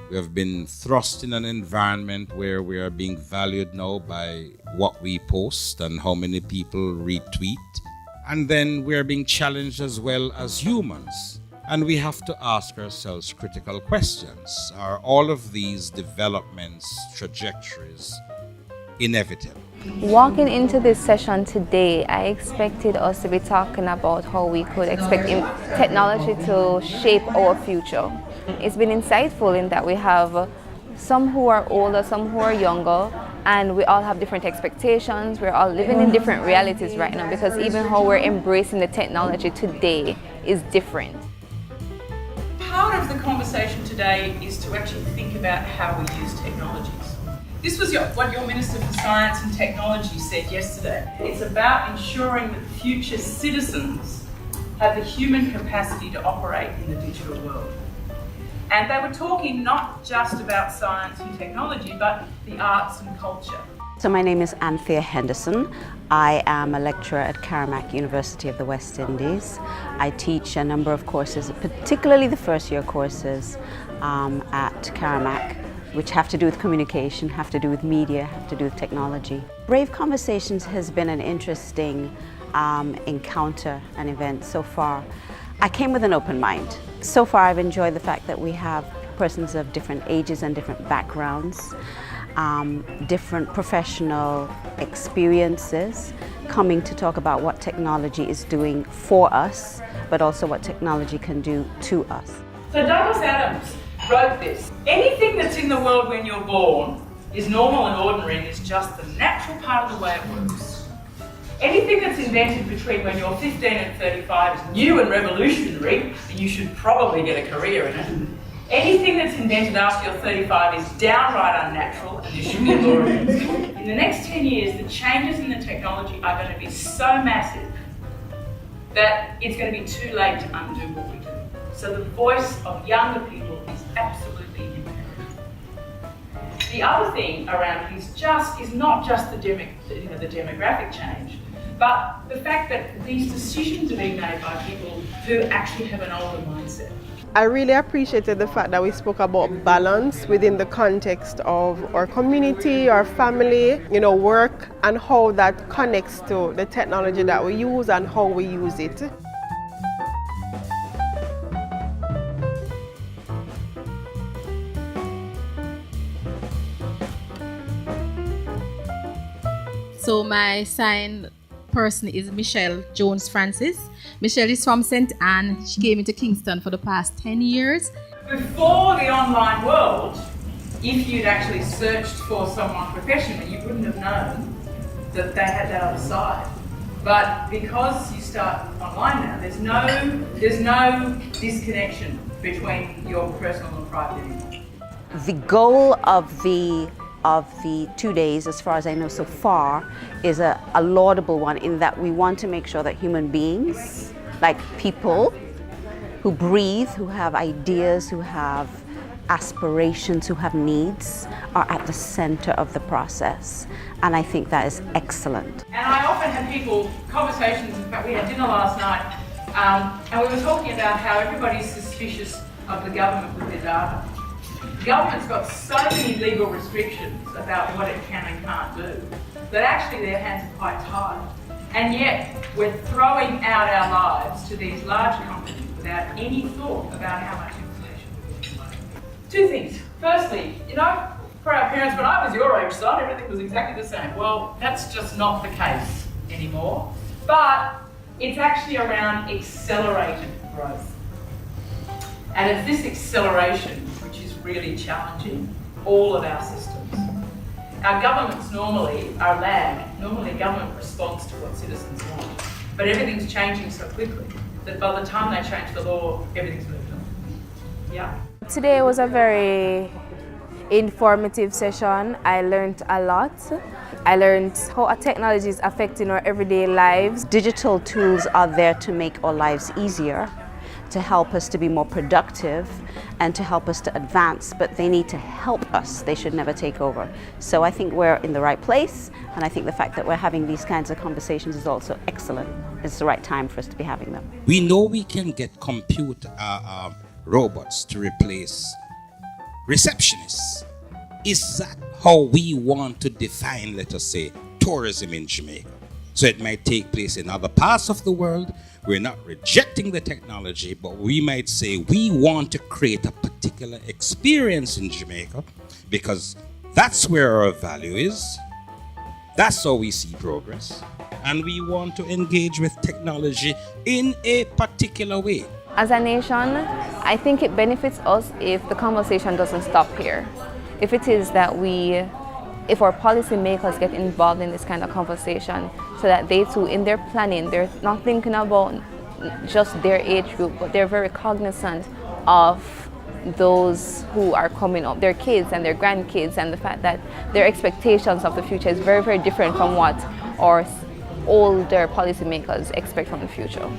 We have been thrust in an environment where we are being valued now by what we post and how many people retweet. And then we are being challenged as well as humans. And we have to ask ourselves critical questions. Are all of these developments, trajectories, inevitable? Walking into this session today, I expected us to be talking about how we could expect technology to shape our future. It's been insightful in that we have some who are older, some who are younger, and we all have different expectations. We're all living in different realities right now because even how we're embracing the technology today is different. Part of the conversation today is to actually think about how we use technologies. This was what your Minister for Science and Technology said yesterday. It's about ensuring that future citizens have the human capacity to operate in the digital world. And they were talking not just about science and technology, but the arts and culture. So my name is Anthea Henderson. I am a lecturer at CARIMAC, University of the West Indies. I teach a number of courses, particularly the first year courses at CARIMAC, which have to do with communication, have to do with media, have to do with technology. Brave Conversations has been an interesting encounter and event so far. I came with an open mind. So far I've enjoyed the fact that we have persons of different ages and different backgrounds, different professional experiences coming to talk about what technology is doing for us, but also what technology can do to us. So Douglas Adams wrote this: anything that's in the world when you're born is normal and ordinary and is just the natural part of the way it works. Anything that's invented between when you're 15 and 35 is new and revolutionary, and you should probably get a career in it. Anything that's invented after you're 35 is downright unnatural, and there should be a law against it. In the next 10 years, the changes in the technology are going to be so massive that it's going to be too late to undo what we do. So the voice of younger people is absolutely imperative. The other thing around it is not just the demographic change, but the fact that these decisions are being made by people who actually have an older mindset. I really appreciated the fact that we spoke about balance within the context of our community, our family, work, and how that connects to the technology that we use and how we use it. So my sign person is Michelle Jones Francis. Michelle is from St. Anne. She came into Kingston for the past 10 years. Before the online world, if you'd actually searched for someone professionally, you wouldn't have known that they had that other side. But because you start online now, there's no disconnection between your personal and private anymore. The goal of the 2 days, as far as I know so far, is a laudable one in that we want to make sure that human beings, like people who breathe, who have ideas, who have aspirations, who have needs, are at the center of the process. And I think that is excellent. And I often have conversations, in fact we had dinner last night, and we were talking about how everybody's suspicious of the government with their data. The government's got so many legal restrictions about what it can and can't do that actually their hands are quite tied. And yet we're throwing out our lives to these large companies without any thought about how much information we're getting away. Two things. Firstly, for our parents, when I was your age, son, everything was exactly the same. Well, that's just not the case anymore. But it's actually around accelerated growth. And it's this acceleration really challenging all of our systems. Our governments normally are lag. Normally government responds to what citizens want. But everything's changing so quickly that by the time they change the law, everything's moved on. Yeah. Today was a very informative session. I learned a lot. I learned how our technology is affecting our everyday lives. Digital tools are there to make our lives easier, to help us to be more productive and to help us to advance, but they need to help us. They should never take over. So I think we're in the right place, and I think the fact that we're having these kinds of conversations is also excellent. It's the right time for us to be having them. We know we can get robots to replace receptionists. Is that how we want to define, let us say, tourism in Jamaica? So it might take place in other parts of the world. We're not rejecting the technology, but we might say we want to create a particular experience in Jamaica because that's where our value is. That's how we see progress. And we want to engage with technology in a particular way. As a nation, I think it benefits us if the conversation doesn't stop here. If it is that if our policymakers get involved in this kind of conversation so that they too, in their planning, they're not thinking about just their age group, but they're very cognizant of those who are coming up, their kids and their grandkids, and the fact that their expectations of the future is very, very different from what our older policymakers expect from the future.